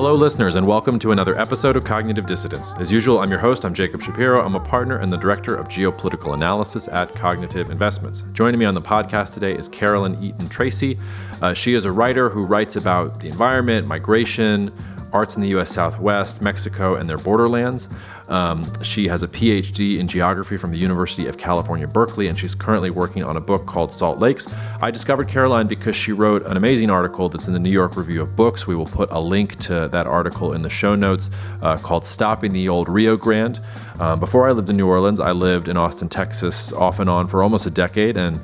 Hello, listeners, and welcome to another episode of Cognitive Dissidence. As usual, I'm your host. I'm Jacob Shapiro. I'm a partner and the director of geopolitical analysis at Cognitive Investments. Joining me on the podcast today is Carolyn Eaton Tracey. She is a writer who writes about the environment, migration, arts in the U.S. Southwest, Mexico, and their borderlands. She has a PhD in geography from the University of California, Berkeley, and she's currently working on a book called Salt Lakes. I discovered Caroline because she wrote an amazing article that's in the New York Review of Books. We will put a link to that article in the show notes called Stopping the Old Rio Grande. Before I lived in New Orleans, I lived in Austin, Texas, off and on for almost a decade, and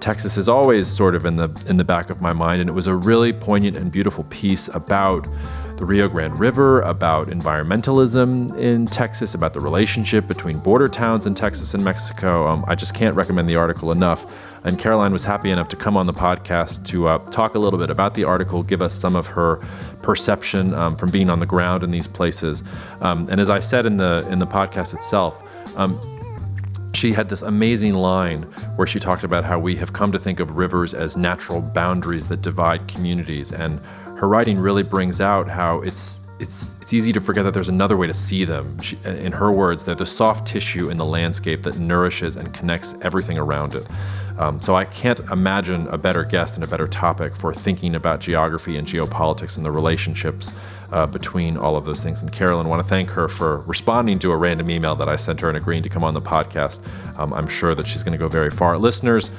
Texas is always sort of in the back of my mind, and it was a really poignant and beautiful piece about the Rio Grande River, about environmentalism in Texas, about the relationship between border towns in Texas and Mexico. I just can't recommend the article enough. And Caroline was happy enough to come on the podcast to talk a little bit about the article, give us some of her perception from being on the ground in these places. And as I said in the podcast itself, she had this amazing line where she talked about how we have come to think of rivers as natural boundaries that divide communities. And her writing really brings out how it's easy to forget that there's another way to see them. In her words, they're the soft tissue in the landscape that nourishes and connects everything around it. So I can't imagine a better guest and a better topic for thinking about geography and geopolitics and the relationships between all of those things. And Carolyn, I want to thank her for responding to a random email that I sent her and agreeing to come on the podcast. I'm sure that she's going to go very far. Listeners,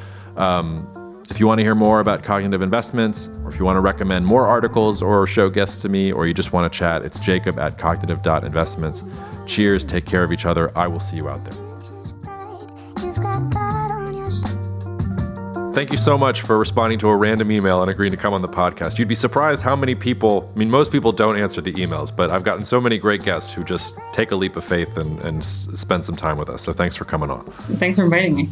if you want to hear more about Cognitive Investments, or if you want to recommend more articles or show guests to me, or you just want to chat, it's jacob@cognitive.investments. Cheers, take care of each other. I will see you out there. Thank you so much for responding to a random email and agreeing to come on the podcast. You'd be surprised how many people, most people don't answer the emails, but I've gotten so many great guests who just take a leap of faith and spend some time with us. So thanks for coming on. Thanks for inviting me.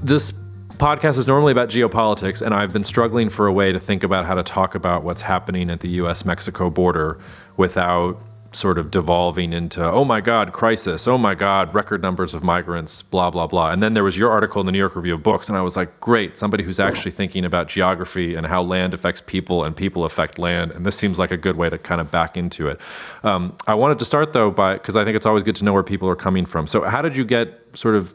This podcast is normally about geopolitics, and I've been struggling for a way to think about how to talk about what's happening at the U.S.-Mexico border without sort of devolving into, oh my God, crisis, oh my God, record numbers of migrants, blah, blah, blah. And then there was your article in the New York Review of Books, and I was like, great, somebody who's actually thinking about geography and how land affects people and people affect land, and this seems like a good way to kind of back into it. I wanted to start, though, because I think it's always good to know where people are coming from. So how did you get sort of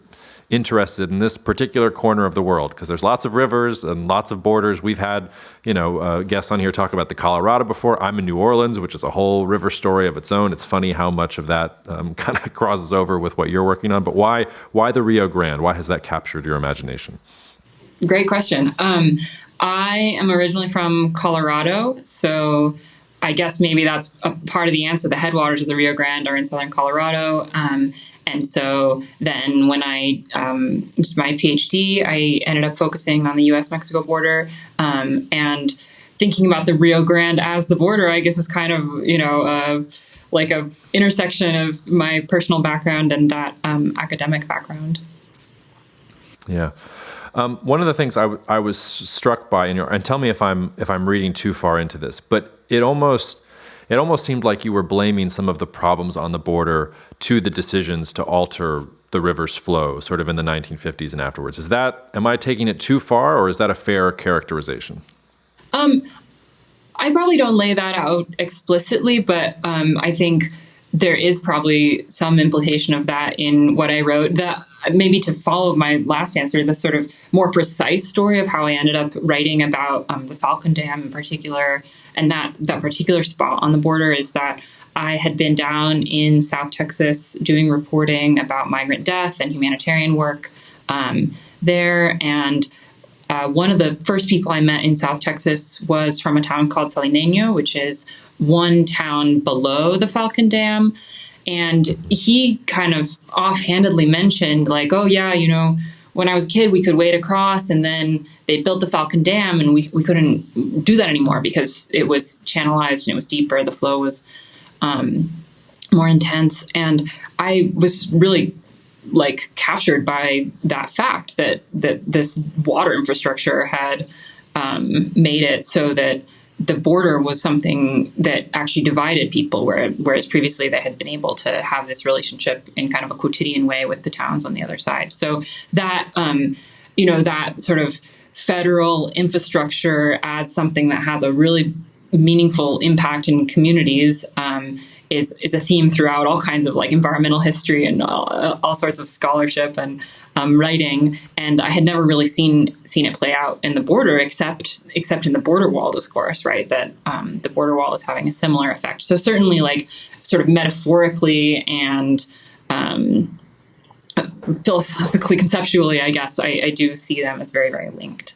interested in this particular corner of the world? Because there's lots of rivers and lots of borders. We've had, guests on here talk about the Colorado before. I'm in New Orleans, which is a whole river story of its own. It's funny how much of that kind of crosses over with what you're working on. But why the Rio Grande? Why has that captured your imagination? Great question. I am originally from Colorado, so I guess maybe that's a part of the answer. The headwaters of the Rio Grande are in southern Colorado. And so then when I did my PhD, I ended up focusing on the U.S.-Mexico border, and thinking about the Rio Grande as the border, I guess, is kind of, like a intersection of my personal background and that academic background. Yeah. One of the things I was struck by and tell me if I'm reading too far into this, but it almost seemed like you were blaming some of the problems on the border to the decisions to alter the river's flow, sort of in the 1950s and afterwards. Am I taking it too far, or is that a fair characterization? I probably don't lay that out explicitly, but I think there is probably some implication of that in what I wrote. That maybe to follow my last answer, the sort of more precise story of how I ended up writing about the Falcon Dam in particular, and that particular spot on the border is that I had been down in South Texas doing reporting about migrant death and humanitarian work there. And one of the first people I met in South Texas was from a town called Salineño, which is one town below the Falcon Dam. And he kind of offhandedly mentioned, like, oh, yeah, when I was a kid, we could wade across, and then they built the Falcon Dam, and we couldn't do that anymore because it was channelized and it was deeper. The flow was more intense. And I was really captured by that fact that this water infrastructure had made it so that the border was something that actually divided people, whereas previously they had been able to have this relationship in kind of a quotidian way with the towns on the other side. So that, that sort of federal infrastructure as something that has a really meaningful impact in communities is a theme throughout all kinds of like environmental history and all sorts of scholarship and writing. And I had never really seen it play out in the border, except in the border wall discourse, right? That the border wall is having a similar effect. So certainly, like sort of metaphorically and philosophically, conceptually, I guess I do see them as very, very linked.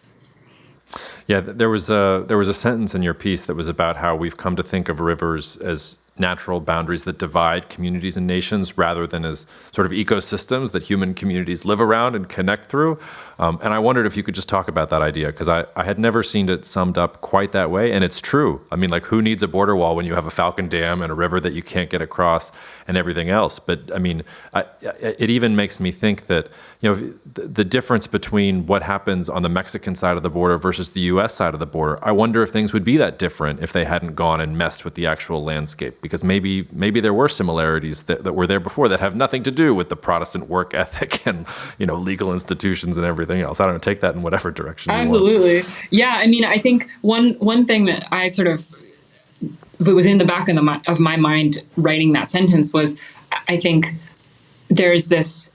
Yeah, there was a sentence in your piece that was about how we've come to think of rivers as natural boundaries that divide communities and nations rather than as sort of ecosystems that human communities live around and connect through. And I wondered if you could just talk about that idea, because I had never seen it summed up quite that way. And it's true. I mean, like, who needs a border wall when you have a Falcon Dam and a river that you can't get across and everything else? But I mean, it even makes me think that, the difference between what happens on the Mexican side of the border versus the U.S. side of the border, I wonder if things would be that different if they hadn't gone and messed with the actual landscape. Because maybe there were similarities that were there before that have nothing to do with the Protestant work ethic and, legal institutions and everything else. I don't know, take that in whatever direction you want. Absolutely. Yeah, I mean, I think one thing that I sort of, it was in the back of my mind writing that sentence was, I think there's this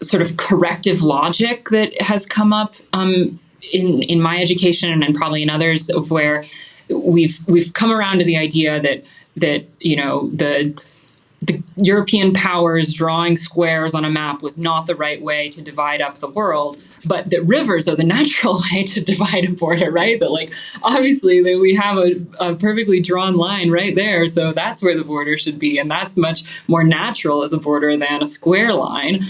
sort of corrective logic that has come up in my education and probably in others, of where we've come around to the idea that the European powers drawing squares on a map was not the right way to divide up the world, but that rivers are the natural way to divide a border, right? That, like, obviously that we have a perfectly drawn line right there, so that's where the border should be, and that's much more natural as a border than a square line.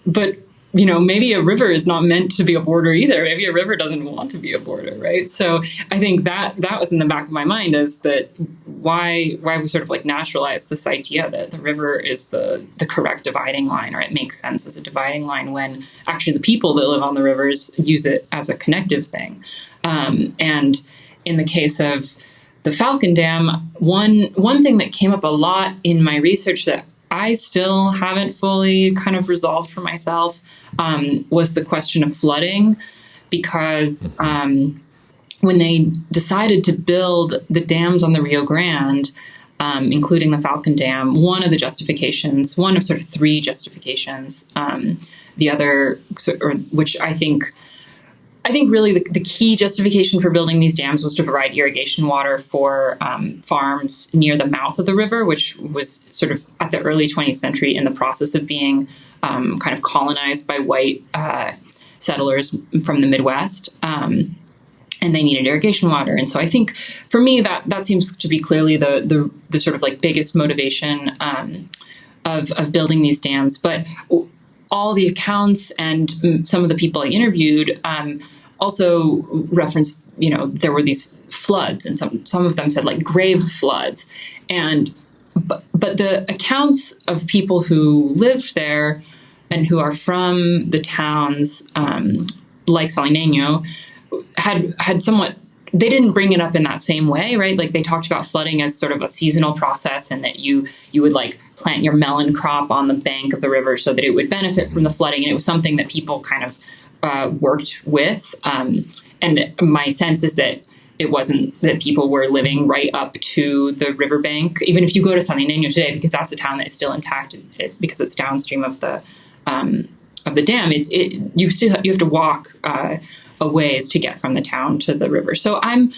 But maybe a river is not meant to be a border either. Maybe a river doesn't want to be a border, right? So I think that was in the back of my mind, is that why we sort of like naturalize this idea that the river is the correct dividing line, or it makes sense as a dividing line, when actually the people that live on the rivers use it as a connective thing. And in the case of the Falcon Dam, one thing that came up a lot in my research that I still haven't fully kind of resolved for myself was the question of flooding, because when they decided to build the dams on the Rio Grande, including the Falcon Dam, one of sort of three justifications, the other, which I think really the key justification for building these dams was to provide irrigation water for farms near the mouth of the river, which was sort of at the early 20th century in the process of being kind of colonized by white settlers from the Midwest. And they needed irrigation water. And so I think for me that seems to be clearly the sort of like biggest motivation of building these dams. But all the accounts and some of the people I interviewed also referenced, there were these floods, and some of them said like grave floods. But the accounts of people who lived there and who are from the towns like Salinenio had somewhat, they didn't bring it up in that same way, right? Like, they talked about flooding as sort of a seasonal process, and that you would like plant your melon crop on the bank of the river so that it would benefit from the flooding. And it was something that people kind of worked with. And my sense is that it wasn't that people were living right up to the riverbank. Even if you go to Salinenio today, because that's a town that is still intact, because it's downstream of the dam, you have to walk a ways to get from the town to the river. So I'm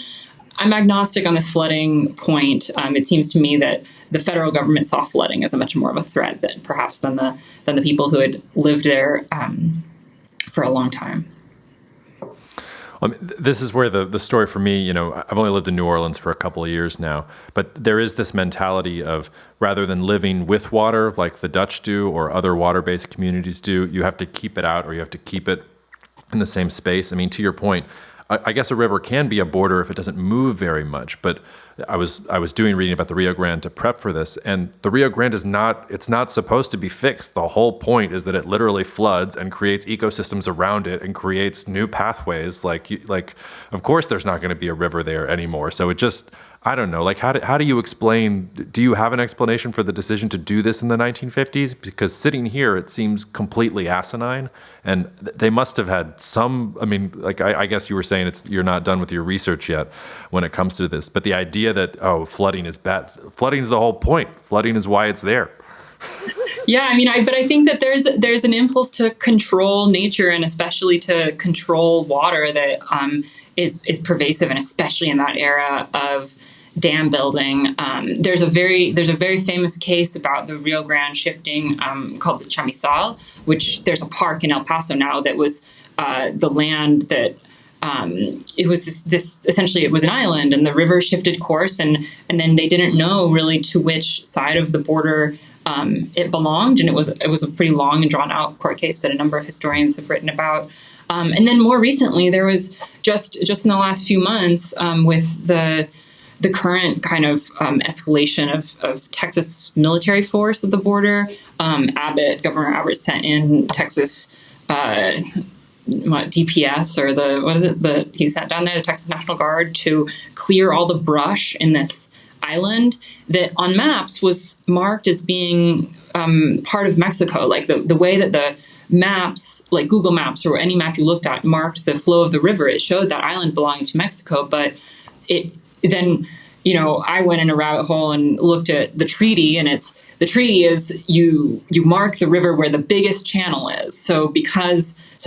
agnostic on this flooding point. It seems to me that the federal government saw flooding as a much more of a threat than the people who had lived there for a long time. This is where the story for me, I've only lived in New Orleans for a couple of years now, but there is this mentality of, rather than living with water like the Dutch do or other water-based communities do, you have to keep it out, or you have to keep it in the same space. I mean, to your point, I guess a river can be a border if it doesn't move very much. But I was reading about the Rio Grande to prep for this, and the Rio Grande it's not supposed to be fixed. The whole point is that it literally floods and creates ecosystems around it and creates new pathways. Like of course there's not going to be a river there anymore. So I don't know, like how do you explain, do you have an explanation for the decision to do this in the 1950s? Because sitting here, it seems completely asinine, and they must have had some, I mean, like I guess you were saying you're not done with your research yet when it comes to this, but the idea that, oh, flooding is bad, flooding is the whole point. Flooding is why it's there. Yeah, I mean, but I think that there's an impulse to control nature, and especially to control water, that is pervasive, and especially in that era of dam building. There's a very famous case about the Rio Grande shifting, called the Chamizal, which there's a park in El Paso now that was the land that it was this essentially, it was an island, and the river shifted course, and then they didn't know really to which side of the border it belonged, and it was a pretty long and drawn out court case that a number of historians have written about. And then more recently, there was just in the last few months, with the current kind of escalation of Texas military force at the border. Governor Abbott sent in Texas DPS, or he sent down there the Texas National Guard to clear all the brush in this island that on maps was marked as being part of Mexico. Like the way that the maps, like Google Maps or any map you looked at, marked the flow of the river, it showed that island belonging to Mexico. But then I went in a rabbit hole and looked at the treaty, and the treaty is you mark the river where the biggest channel is. So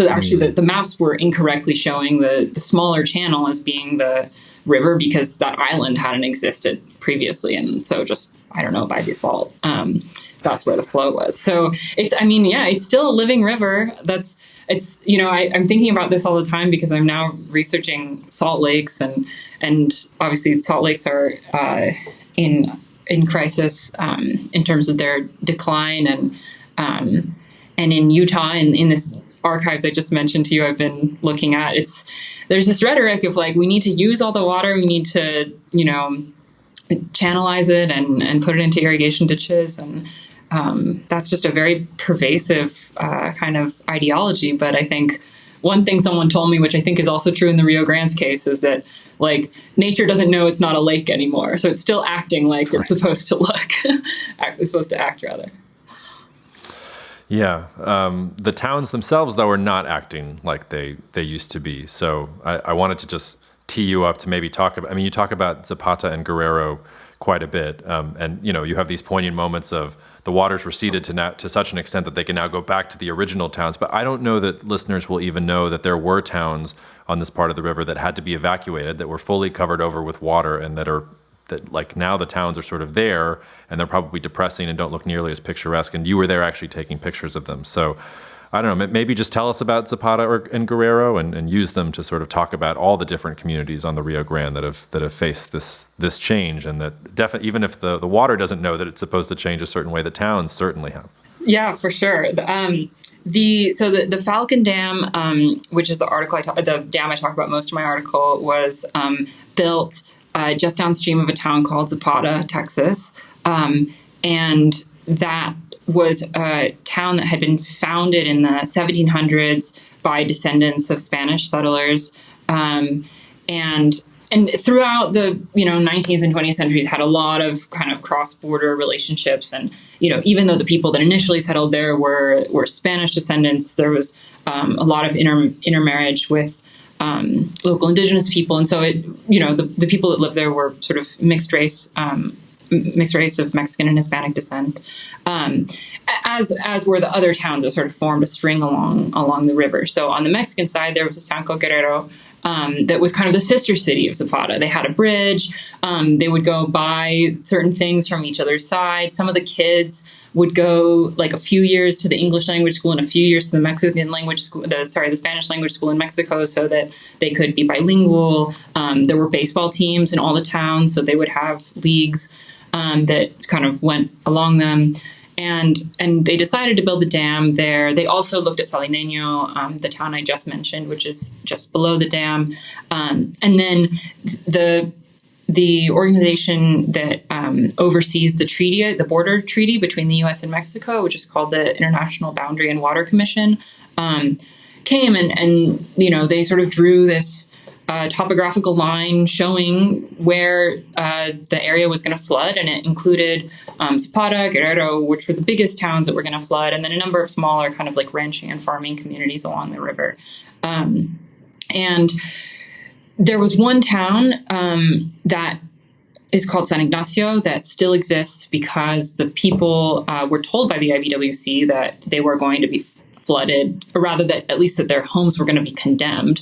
actually the maps were incorrectly showing the smaller channel as being the river, because that island hadn't existed previously, and so just, I don't know, by default, that's where the flow was. So it's still a living river. I'm thinking about this all the time because I'm now researching salt lakes, and obviously salt lakes are in crisis in terms of their decline, and in Utah, in this archives I just mentioned to you, I've been looking at, there's this rhetoric of like, we need to use all the water, we need to channelize it and put it into irrigation ditches, and that's just a very pervasive kind of ideology. But I think one thing someone told me, which I think is also true in the Rio Grande's case, is that like nature doesn't know it's not a lake anymore, so it's still acting like it's supposed to look. It's supposed to act, rather. Yeah. The towns themselves, though, are not acting like they used to be. So I wanted to just tee you up to maybe talk about, you talk about Zapata and Guerrero quite a bit. And, you have these poignant moments of the waters receded to such an extent that they can now go back to the original towns. But I don't know that listeners will even know that there were towns on this part of the river that had to be evacuated, that were fully covered over with water, and that like now the towns are sort of there, and they're probably depressing and don't look nearly as picturesque. And you were there actually taking pictures of them. So I don't know, maybe just tell us about Zapata and Guerrero, and use them to sort of talk about all the different communities on the Rio Grande that have faced this change, and that definitely, even if the water doesn't know that it's supposed to change a certain way, the towns certainly have. Yeah, for sure. The Falcon Dam, which is the dam I talk about most in my article, was built just downstream of a town called Zapata, Texas. And that was a town that had been founded in the 1700s by descendants of Spanish settlers. And throughout the 19th and 20th centuries had a lot of kind of cross-border relationships. And, even though the people that initially settled there were Spanish descendants, there was a lot of intermarriage with local indigenous people. And so the people that lived there were sort of mixed race of Mexican and Hispanic descent, as were the other towns that sort of formed a string along the river. So on the Mexican side, there was a town called Guerrero that was kind of the sister city of Zapata. They had a bridge. They would go buy certain things from each other's side. Some of the kids would go like a few years to the English language school and a few years to the Mexican language school, the Spanish language school in Mexico, so that they could be bilingual. There were baseball teams in all the towns, so they would have leagues that kind of went along them. And they decided to build the dam there. They also looked at Salineño, the town I just mentioned, which is just below the dam. And then the organization that oversees the border treaty between the U.S. and Mexico, which is called the International Boundary and Water Commission, came and they sort of drew this topographical line showing where the area was going to flood, and it included Zapata, Guerrero, which were the biggest towns that were going to flood, and then a number of smaller kind of like ranching and farming communities along the river. And there was one town that is called San Ignacio that still exists because the people were told by the IBWC that they were going to be flooded, or rather that at least that their homes were going to be condemned.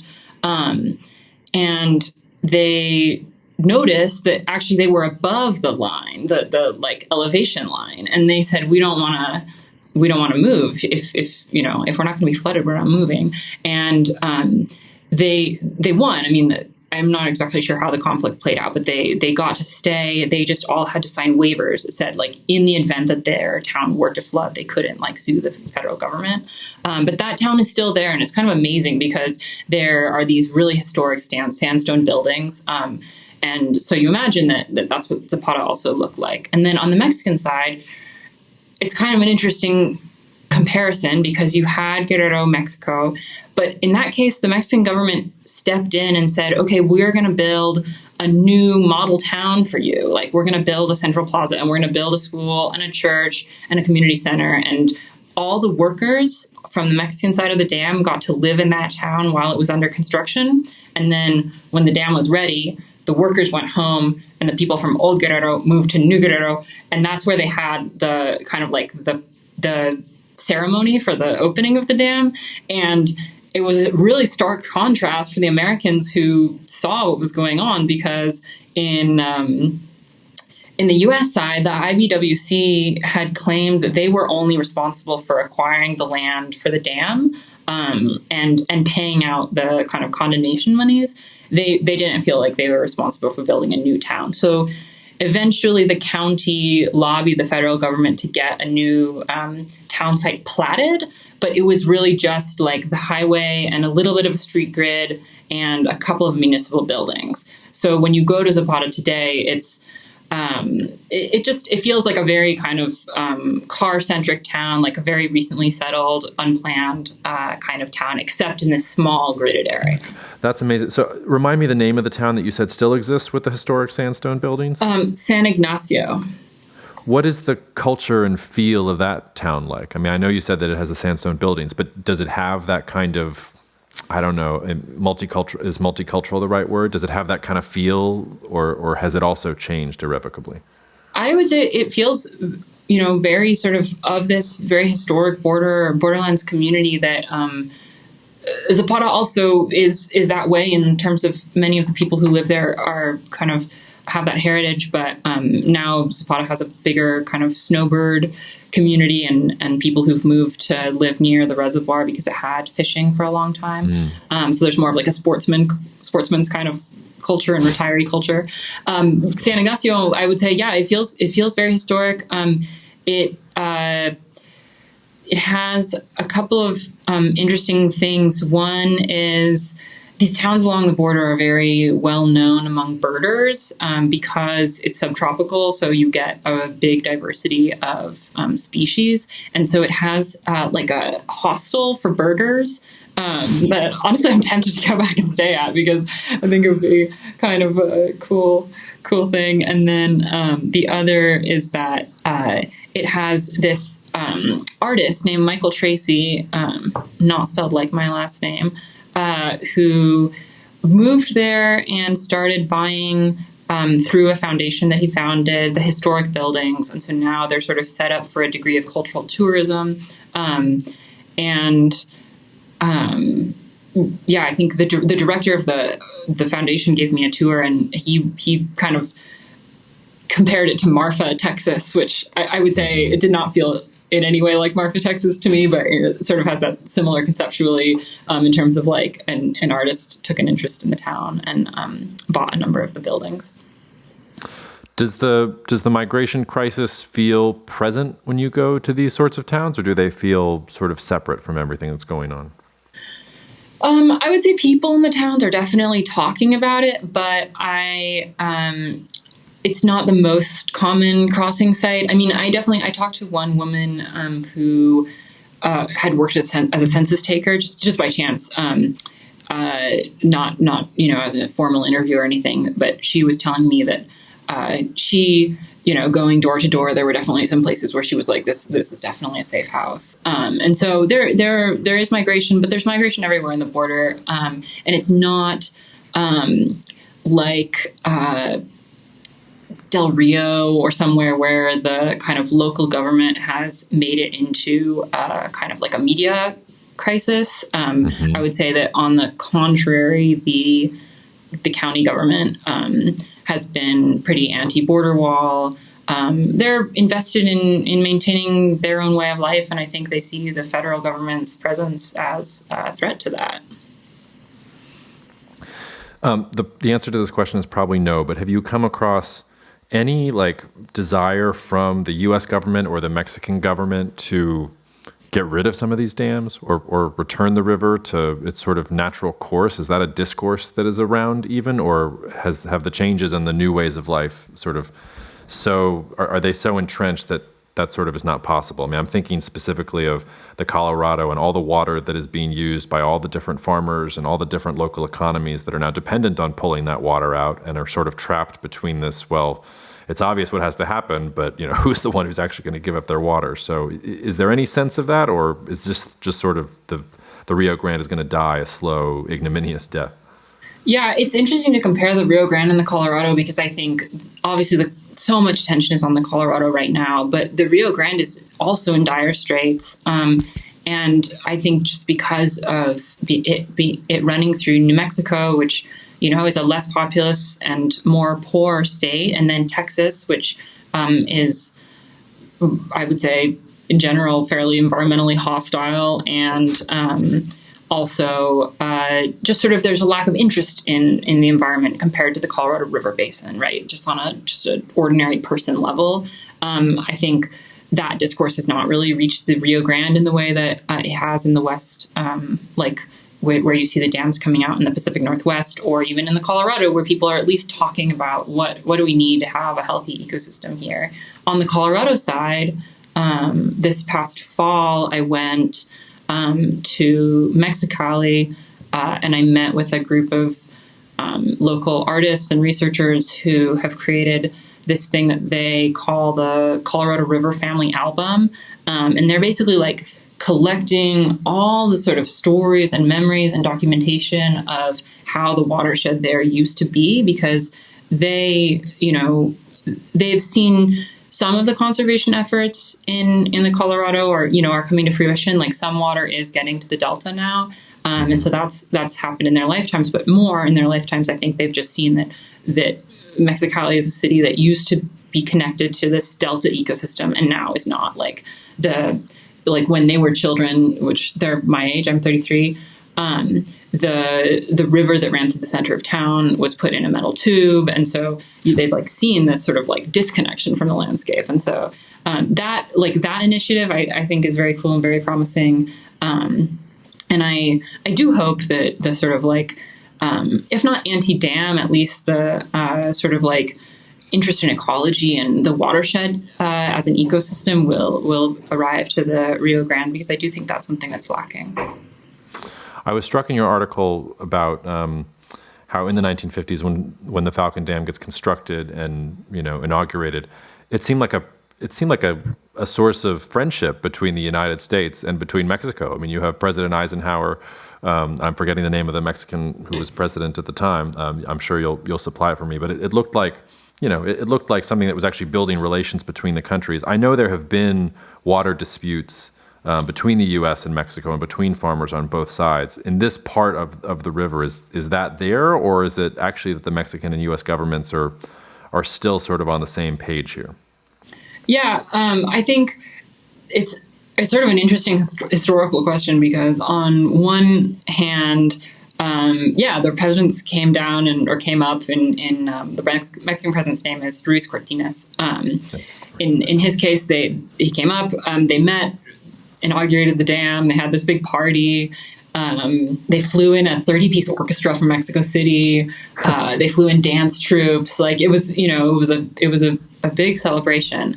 And they noticed that actually they were above the line, the like elevation line. And they said, we don't want to move. If we're not going to be flooded, we're not moving. And they won. I mean, I'm not exactly sure how the conflict played out, but they got to stay. They just all had to sign waivers. It said, like, in the event that their town were to flood, they couldn't like sue the federal government. But that town is still there, and it's kind of amazing because there are these really historic sandstone buildings. And so you imagine that's what Zapata also looked like. And then on the Mexican side, it's kind of an interesting comparison because you had Guerrero, Mexico, but in that case, the Mexican government stepped in and said, okay, we're going to build a new model town for you. Like, we're going to build a central plaza, and we're going to build a school and a church and a community center. And all the workers from the Mexican side of the dam got to live in that town while it was under construction. And then when the dam was ready, the workers went home and the people from Old Guerrero moved to New Guerrero. And that's where they had the kind of like the ceremony for the opening of the dam. And it was a really stark contrast for the Americans who saw what was going on, because in the U.S. side, the IBWC had claimed that they were only responsible for acquiring the land for the dam and paying out the kind of condemnation monies. They didn't feel like they were responsible for building a new town. So eventually the county lobbied the federal government to get a new town site platted, but it was really just like the highway and a little bit of a street grid and a couple of municipal buildings. So when you go to Zapata today, it's it feels like a very kind of car-centric town, like a very recently settled, unplanned kind of town, except in this small gridded area. That's amazing. So remind me the name of the town that you said still exists with the historic sandstone buildings? San Ignacio. What is the culture and feel of that town like? I mean, I know you said that it has the sandstone buildings, but does it have that kind of, I don't know, multicultural, is multicultural the right word? Does it have that kind of feel, or has it also changed irrevocably? I would say it feels, very sort of this very historic borderlands community that Zapata also is that way in terms of many of the people who live there are kind of have that heritage, but now Zapata has a bigger kind of snowbird community and people who've moved to live near the reservoir because it had fishing for a long time. So there's more of like a sportsman's kind of culture and retiree culture. San Ignacio, I would say, yeah, it feels very historic. It has a couple of interesting things. One is these towns along the border are very well known among birders because it's subtropical, so you get a big diversity of species. And so it has like a hostel for birders that honestly I'm tempted to go back and stay at because I think it would be kind of a cool thing. And then the other is that it has this artist named Michael Tracey, not spelled like my last name, who moved there and started buying through a foundation that he founded the historic buildings. And so now they're sort of set up for a degree of cultural tourism. I think the director of the foundation gave me a tour, and he kind of compared it to Marfa, Texas, which I would say it did not feel in any way like Marfa, Texas to me, but it sort of has that similar conceptually in terms of like an artist took an interest in the town and bought a number of the buildings. Does the migration crisis feel present when you go to these sorts of towns, or do they feel sort of separate from everything that's going on? I would say people in the towns are definitely talking about it, but it's not the most common crossing site. I mean, I talked to one woman who had worked as a census taker just by chance not as a formal interview or anything, but she was telling me that she, going door to door, there were definitely some places where she was like, this is definitely a safe house. And so there is migration, but there's migration everywhere in the border. And it's not like Del Rio or somewhere where the kind of local government has made it into kind of like a media crisis. I would say that on the contrary, the county government has been pretty anti-border wall. They're invested in maintaining their own way of life, and I think they see the federal government's presence as a threat to that. The answer to this question is probably no, but have you come across any desire from the U.S. government or the Mexican government to get rid of some of these dams or return the river to its sort of natural course? Is that a discourse that is around even, or have the changes and the new ways of life sort of are they so entrenched that sort of is not possible? I mean, I'm thinking specifically of the Colorado and all the water that is being used by all the different farmers and all the different local economies that are now dependent on pulling that water out and are sort of trapped between this, well, it's obvious what has to happen, but who's the one who's actually going to give up their water? So is there any sense of that, or is this just sort of the Rio Grande is going to die a slow, ignominious death? Yeah, it's interesting to compare the Rio Grande and the Colorado, because I think obviously so much attention is on the Colorado right now, but the Rio Grande is also in dire straits. And I think just because of it running through New Mexico, which is a less populous and more poor state, and then Texas, which is, I would say, in general, fairly environmentally hostile, and also just sort of there's a lack of interest in the environment compared to the Colorado River Basin, right? Just on an ordinary person level. I think that discourse has not really reached the Rio Grande in the way that it has in the West, where you see the dams coming out in the Pacific Northwest, or even in the Colorado, where people are at least talking about what do we need to have a healthy ecosystem here. On the Colorado side, this past fall, I went to Mexicali, and I met with a group of local artists and researchers who have created this thing that they call the Colorado River Family Album. And they're basically collecting all the sort of stories and memories and documentation of how the watershed there used to be, because they've seen some of the conservation efforts in the Colorado are coming to fruition. Like, some water is getting to the Delta now. And so that's happened in their lifetimes, but more in their lifetimes, I think they've just seen that Mexicali is a city that used to be connected to this Delta ecosystem and now is not. When they were children, which they're my age, I'm 33, the river that ran through the center of town was put in a metal tube. And so they've seen this sort of disconnection from the landscape. And so that initiative, I think, is very cool and very promising. And I do hope that the sort of if not anti-dam, at least the sort of interest in ecology and the watershed as an ecosystem will arrive to the Rio Grande, because I do think that's something that's lacking. I was struck in your article about how in the 1950s, when the Falcon Dam gets constructed and inaugurated, it seemed like a source of friendship between the United States and between Mexico. I mean, you have President Eisenhower. I'm forgetting the name of the Mexican who was president at the time. I'm sure you'll supply it for me, but it looked like it looked like something that was actually building relations between the countries. I know there have been water disputes between the U.S. and Mexico and between farmers on both sides. In this part of the river, is that there, or is it actually that the Mexican and U.S. governments are still sort of on the same page here? Yeah, I think it's sort of an interesting historical question, because on one hand, the presidents came down or came up in the Mexican president's name is Ruiz Cortines. Yes. In his case, he came up, they met, inaugurated the dam. They had this big party. They flew in a 30-piece orchestra from Mexico City. They flew in dance troops. It was a big celebration.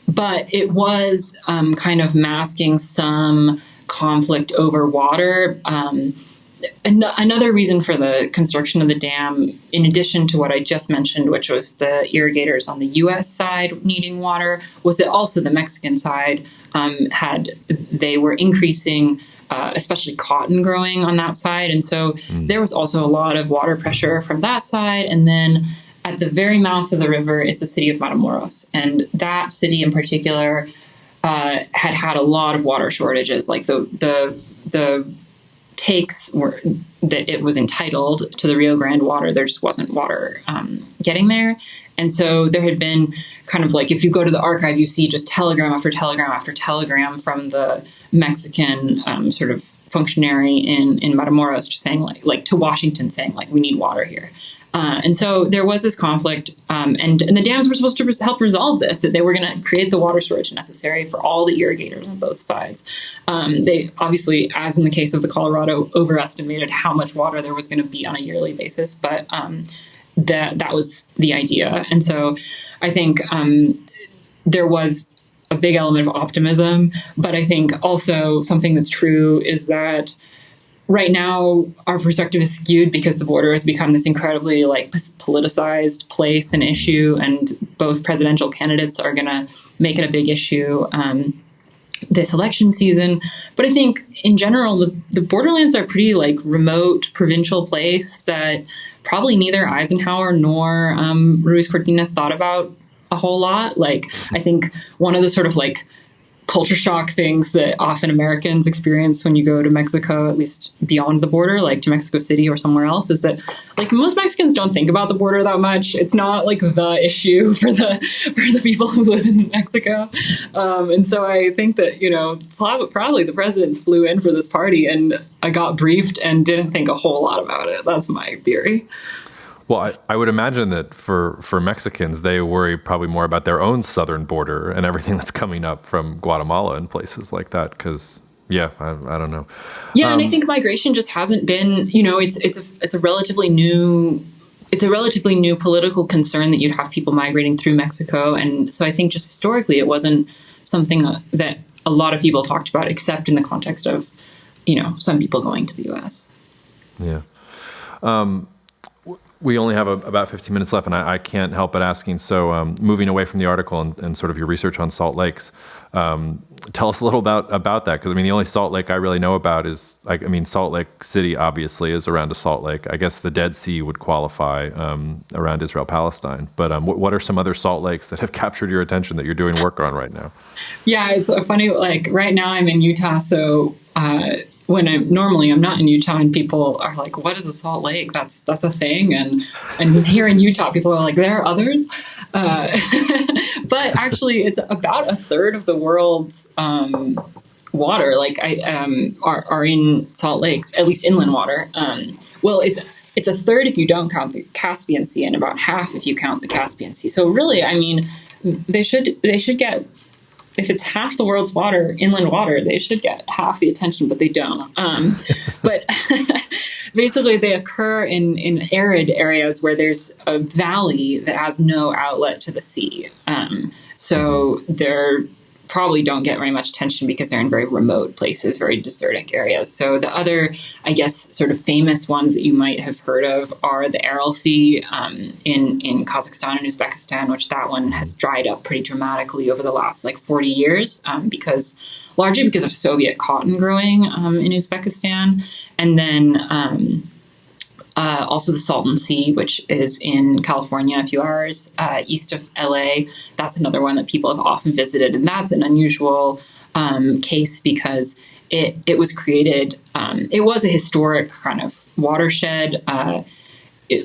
But it was kind of masking some conflict over water. Another reason for the construction of the dam, in addition to what I just mentioned, which was the irrigators on the U.S. side needing water, was that also the Mexican side they were increasing, especially cotton growing on that side. And so there was also a lot of water pressure from that side. And then at the very mouth of the river is the city of Matamoros. And that city in particular had a lot of water shortages. Like the takes were that it was entitled to the Rio Grande water. There just wasn't water getting there. And so there had been kind of like, if you go to the archive, you see just telegram after telegram after telegram from the Mexican sort of functionary in Matamoros just saying like to Washington saying like, we need water here. And so there was this conflict, and the dams were supposed to help resolve this, that they were going to create the water storage necessary for all the irrigators on both sides. They obviously, as in the case of the Colorado, overestimated how much water there was going to be on a yearly basis, but that was the idea. And so I think there was a big element of optimism, but I think also something that's true is that right now, our perspective is skewed because the border has become this incredibly like politicized place and issue, and both presidential candidates are going to make it a big issue this election season. But I think in general, the borderlands are pretty like remote provincial place that probably neither Eisenhower nor Ruiz Cortines thought about a whole lot. Like, I think one of the sort of like culture shock things that often Americans experience when you go to Mexico, at least beyond the border, like to Mexico City or somewhere else, is that like most Mexicans don't think about the border that much. It's not like the issue for the people who live in Mexico. And so I think that, probably the presidents flew in for this party and I got briefed and didn't think a whole lot about it. That's my theory. Well, I would imagine that for Mexicans, they worry probably more about their own southern border and everything that's coming up from Guatemala and places like that. Because, I don't know. Yeah, and I think migration just hasn't been, it's a relatively new political concern that you'd have people migrating through Mexico. And so I think just historically, it wasn't something that a lot of people talked about, except in the context of, some people going to the U.S. Yeah. We only have about 15 minutes left, and I can't help but asking, so moving away from the article and sort of your research on salt lakes, tell us a little about that, because, the only salt lake I really know about is, Salt Lake City, obviously, is around a salt lake. I guess the Dead Sea would qualify around Israel-Palestine. But what are some other salt lakes that have captured your attention that you're doing work on right now? Yeah, it's funny, like, right now I'm in Utah, so when I'm not in Utah, and people are like, what is a salt lake? That's a thing. And here in Utah, people are like, there are others. But actually it's about a third of the world's water, like are in salt lakes, at least inland water. Well, it's a third if you don't count the Caspian Sea, and about half if you count the Caspian Sea. So really, they should get, if it's half the world's water, inland water, they should get half the attention, but they don't. But basically, they occur in arid areas where there's a valley that has no outlet to the sea. So they're probably don't get very much attention because they're in very remote places, very desertic areas. So the other, I guess, sort of famous ones that you might have heard of are the Aral Sea in Kazakhstan and Uzbekistan, which that one has dried up pretty dramatically over the last 40 years largely because of Soviet cotton growing in Uzbekistan. And then also the Salton Sea, which is in California, a few hours east of LA. That's another one that people have often visited. And that's an unusual case because it was created, it was a historic kind of watershed,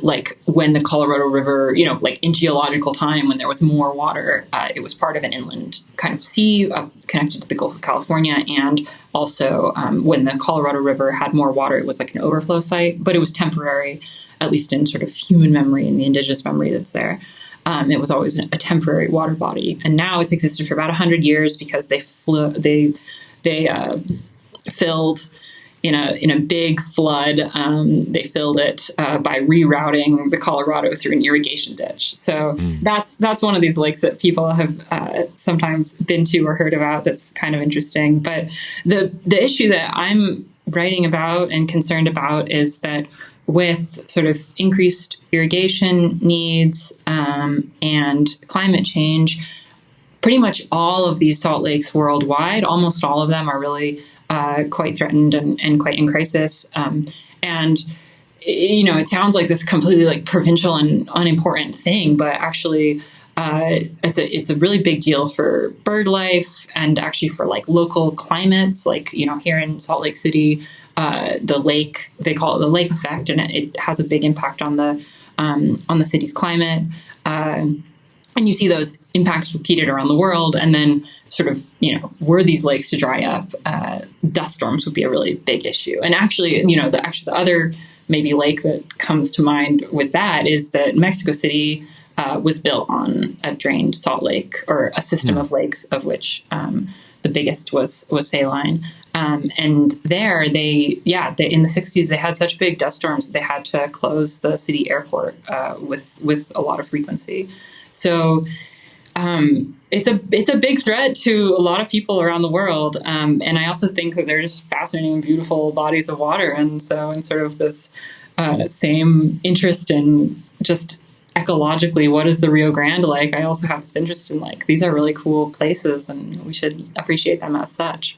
like when the Colorado River, in geological time, when there was more water, it was part of an inland kind of sea connected to the Gulf of California. And also when the Colorado River had more water, it was like an overflow site, but it was temporary, at least in sort of human memory and the indigenous memory that's there. It was always a temporary water body. And now it's existed for about 100 years because they filled in a big flood. They filled it by rerouting the Colorado through an irrigation ditch. So that's one of these lakes that people have sometimes been to or heard about. That's kind of interesting. But the issue that I'm writing about and concerned about is that with sort of increased irrigation needs and climate change, pretty much all of these salt lakes worldwide, almost all of them are really quite threatened and quite in crisis. And it sounds like this completely like provincial and unimportant thing, but actually it's a really big deal for bird life and actually for like local climates. Like, here in Salt Lake City, the lake, they call it the lake effect, and it has a big impact on the city's climate. And you see those impacts repeated around the world. And then sort of, were these lakes to dry up, dust storms would be a really big issue. And actually, the other maybe lake that comes to mind with that is that Mexico City was built on a drained salt lake, or a system of lakes, of which the biggest was saline. And there in the 60s, they had such big dust storms that they had to close the city airport with a lot of frequency. So it's a big threat to a lot of people around the world. And I also think that they're just fascinating, beautiful bodies of water. And so in sort of this same interest in just ecologically, what is the Rio Grande like? I also have this interest in like, these are really cool places and we should appreciate them as such.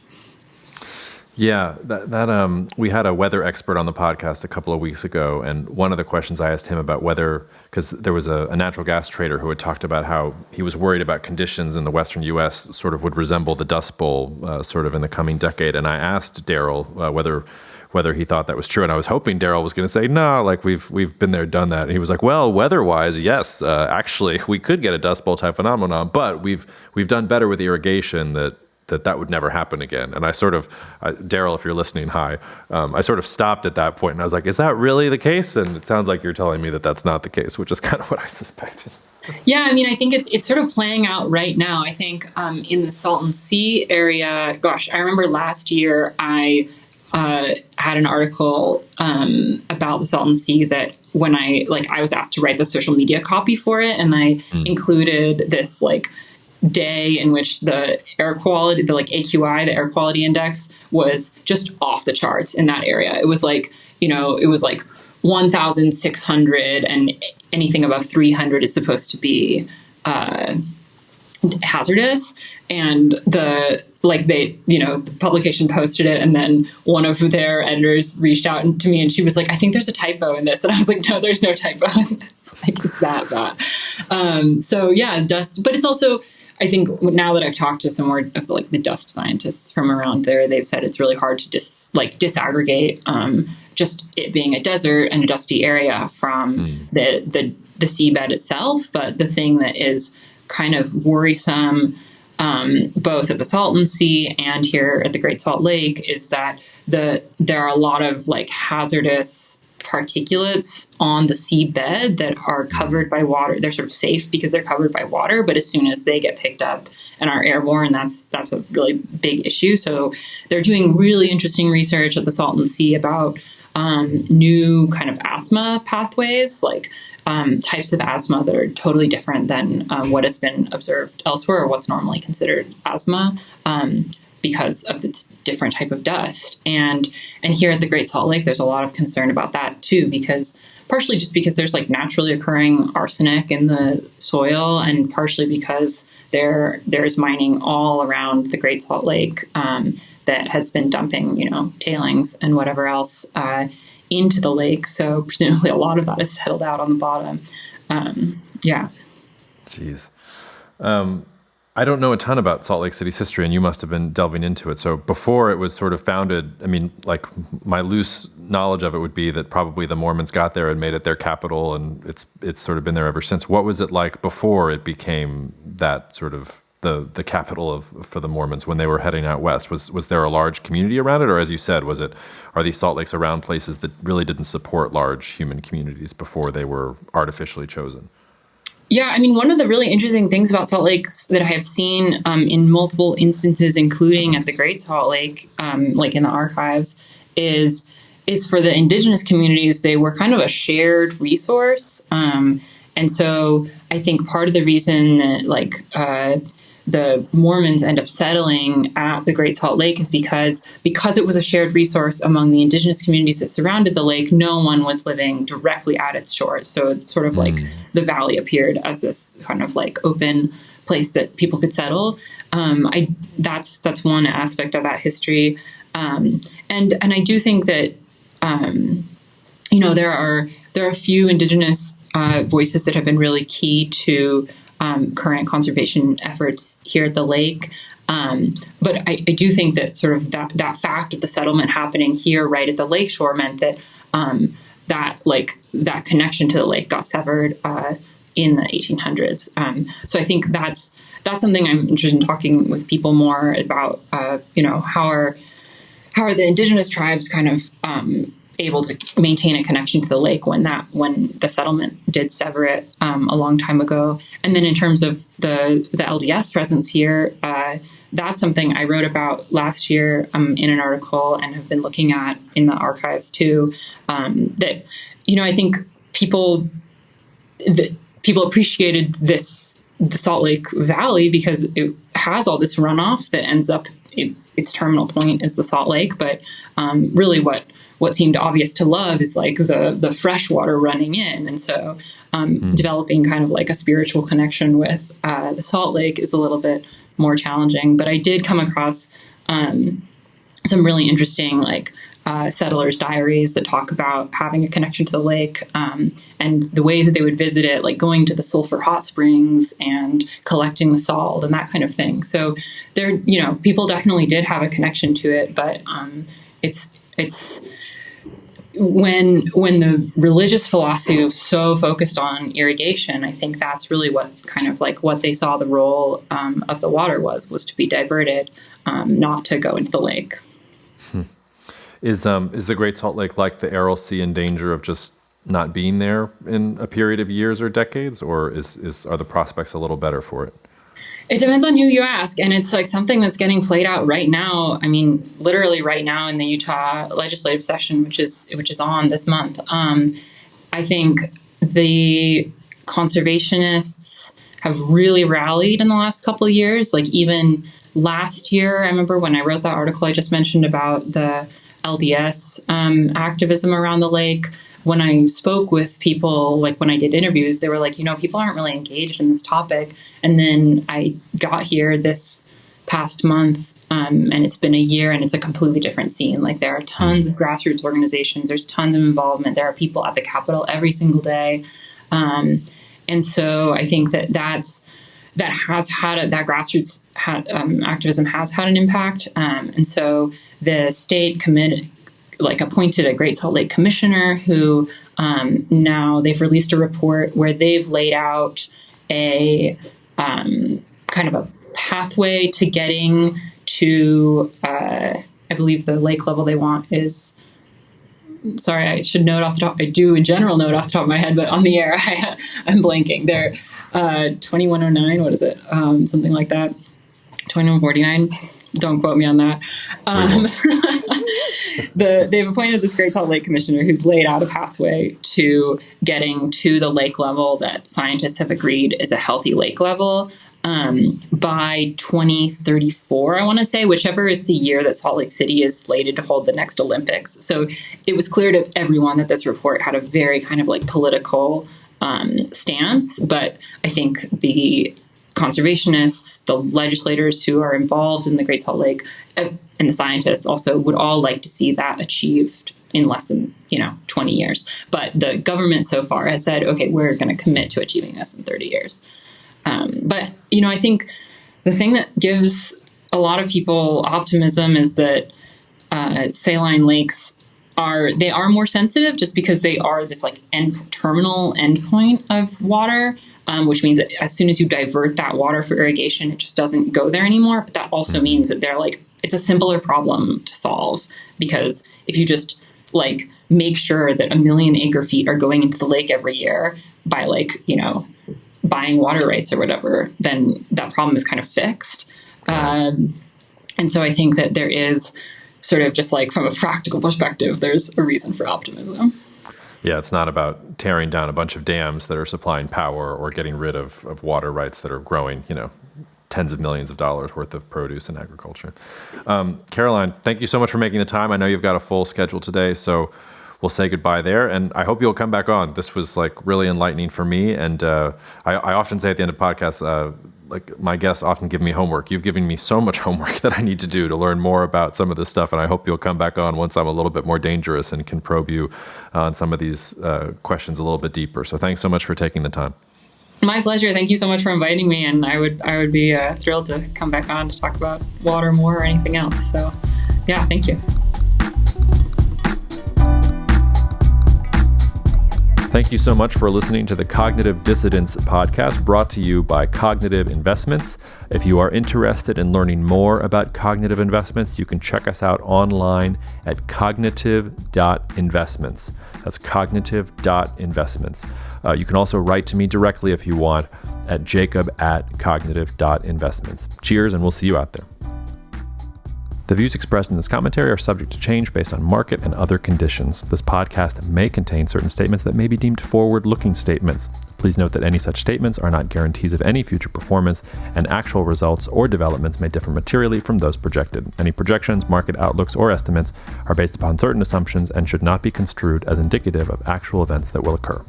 Yeah, that we had a weather expert on the podcast a couple of weeks ago, and one of the questions I asked him about whether, because there was a natural gas trader who had talked about how he was worried about conditions in the Western U.S. sort of would resemble the Dust Bowl sort of in the coming decade, and I asked Daryl whether he thought that was true, and I was hoping Daryl was going to say no, like we've been there, done that, and he was like, well, weather-wise, yes, actually, we could get a Dust Bowl type phenomenon, but we've done better with irrigation that would never happen again. And I sort of, Daryl, if you're listening, hi, I sort of stopped at that point and I was like, is that really the case? And it sounds like you're telling me that that's not the case, which is kind of what I suspected. Yeah, I mean, I think it's sort of playing out right now. I think in the Salton Sea area, gosh, I remember last year I had an article about the Salton Sea that when I was asked to write the social media copy for it, and I included this day in which the air quality, the AQI, the air quality index, was just off the charts in that area. It was 1,600, and anything above 300 is supposed to be hazardous. And the publication posted it, and then one of their editors reached out to me and she was like, I think there's a typo in this. And I was like, no, there's no typo in this. It's that bad. So yeah, dust, but it's also, I think now that I've talked to some more of the dust scientists from around there, they've said it's really hard to disaggregate just it being a desert and a dusty area from the seabed itself. But the thing that is kind of worrisome, both at the Salton Sea and here at the Great Salt Lake, is that there are a lot of hazardous particulates on the seabed that are covered by water. They're sort of safe because they're covered by water, but as soon as they get picked up and are airborne, that's a really big issue. So they're doing really interesting research at the Salton Sea about new kind of asthma pathways, types of asthma that are totally different than what has been observed elsewhere, or what's normally considered asthma, because of the different type of dust. And here at the Great Salt Lake, there's a lot of concern about that too, because partially just because there's naturally occurring arsenic in the soil, and partially because there's mining all around the Great Salt Lake that has been dumping, tailings and whatever else into the lake. So presumably a lot of that is settled out on the bottom. Yeah. Jeez. I don't know a ton about Salt Lake City's history, and you must have been delving into it. So before it was sort of founded, I mean, my loose knowledge of it would be that probably the Mormons got there and made it their capital, and it's sort of been there ever since. What was it like before it became that sort of the capital for the Mormons when they were heading out west? Was there a large community around it, or as you said, are these salt lakes around places that really didn't support large human communities before they were artificially chosen? Yeah, I mean, one of the really interesting things about Salt Lakes that I have seen in multiple instances, including at the Great Salt Lake, in the archives, is for the indigenous communities, they were kind of a shared resource. And so I think part of the reason that the Mormons end up settling at the Great Salt Lake is because it was a shared resource among the indigenous communities that surrounded the lake. No one was living directly at its shores, so it's sort of like the valley appeared as this kind of like open place that people could settle. That's one aspect of that history, and I do think that there are a few indigenous voices that have been really key to current conservation efforts here at the lake. But I do think that sort of that fact of the settlement happening here right at the lakeshore meant that that connection to the lake got severed in the 1800s. So I think that's something I'm interested in talking with people more about. How are the indigenous tribes kind of able to maintain a connection to the lake when the settlement did sever it a long time ago. And then in terms of the LDS presence here, that's something I wrote about last year in an article and have been looking at in the archives too. That I think people appreciated the Salt Lake Valley because it has all this runoff that ends up its terminal point is the Salt Lake, but really what seemed obvious to love is like the fresh water running in. And so developing kind of like a spiritual connection with the Salt Lake is a little bit more challenging. But I did come across some really interesting settlers' diaries that talk about having a connection to the lake and the ways that they would visit it, like going to the sulfur hot springs and collecting the salt and that kind of thing. So there, people definitely did have a connection to it, but it's when the religious philosophy was so focused on irrigation, I think that's really what kind of like what they saw the role of the water was to be diverted, not to go into the lake. Is the Great Salt Lake like the Aral Sea in danger of just not being there in a period of years or decades, or are the prospects a little better for it? It depends on who you ask, and it's like something that's getting played out right now. I mean, literally right now in the Utah legislative session, which is on this month. I think the conservationists have really rallied in the last couple of years. Like even last year, I remember when I wrote that article I just mentioned about the LDS activism around the lake. When I spoke with people, like when I did interviews, they were like, people aren't really engaged in this topic. And then I got here this past month, and it's been a year, and it's a completely different scene. Like there are tons of grassroots organizations. There's tons of involvement. There are people at the Capitol every single day. And so I think that grassroots activism has had an impact. And so the state appointed a Great Salt Lake commissioner who now they've released a report where they've laid out a kind of a pathway to getting to, I believe the lake level they want is, sorry, I should know it off the top. I do in general know it off the top of my head, but on the air, I'm blanking. They're 2109, what is it? Something like that. 2149. Don't quote me on that. They've appointed this Great Salt Lake commissioner who's laid out a pathway to getting to the lake level that scientists have agreed is a healthy lake level by 2034, I want to say, whichever is the year that Salt Lake City is slated to hold the next Olympics. So it was clear to everyone that this report had a very kind of like political stance, but I think the conservationists, the legislators who are involved in the Great Salt Lake, and the scientists also would all like to see that achieved in less than 20 years. But the government so far has said, okay, we're going to commit to achieving this in 30 years. But I think the thing that gives a lot of people optimism is that saline lakes are more sensitive just because they are this like terminal endpoint of water. Which means that as soon as you divert that water for irrigation, it just doesn't go there anymore. But that also means that it's a simpler problem to solve, because if you just make sure that 1 million acre feet are going into the lake every year by buying water rights or whatever, then that problem is kind of fixed. And so I think that there is sort of just from a practical perspective, there's a reason for optimism. Yeah, it's not about tearing down a bunch of dams that are supplying power or getting rid of water rights that are growing, tens of millions of dollars worth of produce in agriculture. Caroline, thank you so much for making the time. I know you've got a full schedule today, so we'll say goodbye there. And I hope you'll come back on. This was like really enlightening for me. And I often say at the end of podcasts, like my guests often give me homework. You've given me so much homework that I need to do to learn more about some of this stuff. And I hope you'll come back on once I'm a little bit more dangerous and can probe you on some of these questions a little bit deeper. So thanks so much for taking the time. My pleasure. Thank you so much for inviting me. And I would be thrilled to come back on to talk about water more or anything else. So yeah, thank you. Thank you so much for listening to the Cognitive Dissidence podcast brought to you by Cognitive Investments. If you are interested in learning more about cognitive investments, you can check us out online at cognitive.investments. That's cognitive.investments. You can also write to me directly if you want at jacob@cognitive.investments. Cheers, and we'll see you out there. The views expressed in this commentary are subject to change based on market and other conditions. This podcast may contain certain statements that may be deemed forward-looking statements. Please note that any such statements are not guarantees of any future performance, and actual results or developments may differ materially from those projected. Any projections, market outlooks, or estimates are based upon certain assumptions and should not be construed as indicative of actual events that will occur.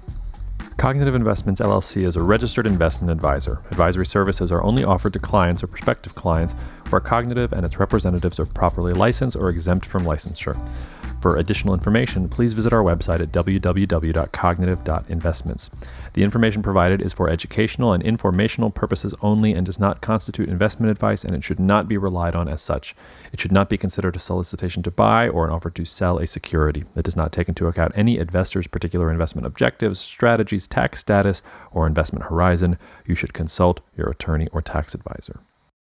Cognitive Investments LLC is a registered investment advisor. Advisory services are only offered to clients or prospective clients where Cognitive and its representatives are properly licensed or exempt from licensure. For additional information, please visit our website at www.cognitive.investments. The information provided is for educational and informational purposes only and does not constitute investment advice, and it should not be relied on as such. It should not be considered a solicitation to buy or an offer to sell a security. It does not take into account any investor's particular investment objectives, strategies, tax status, or investment horizon. You should consult your attorney or tax advisor.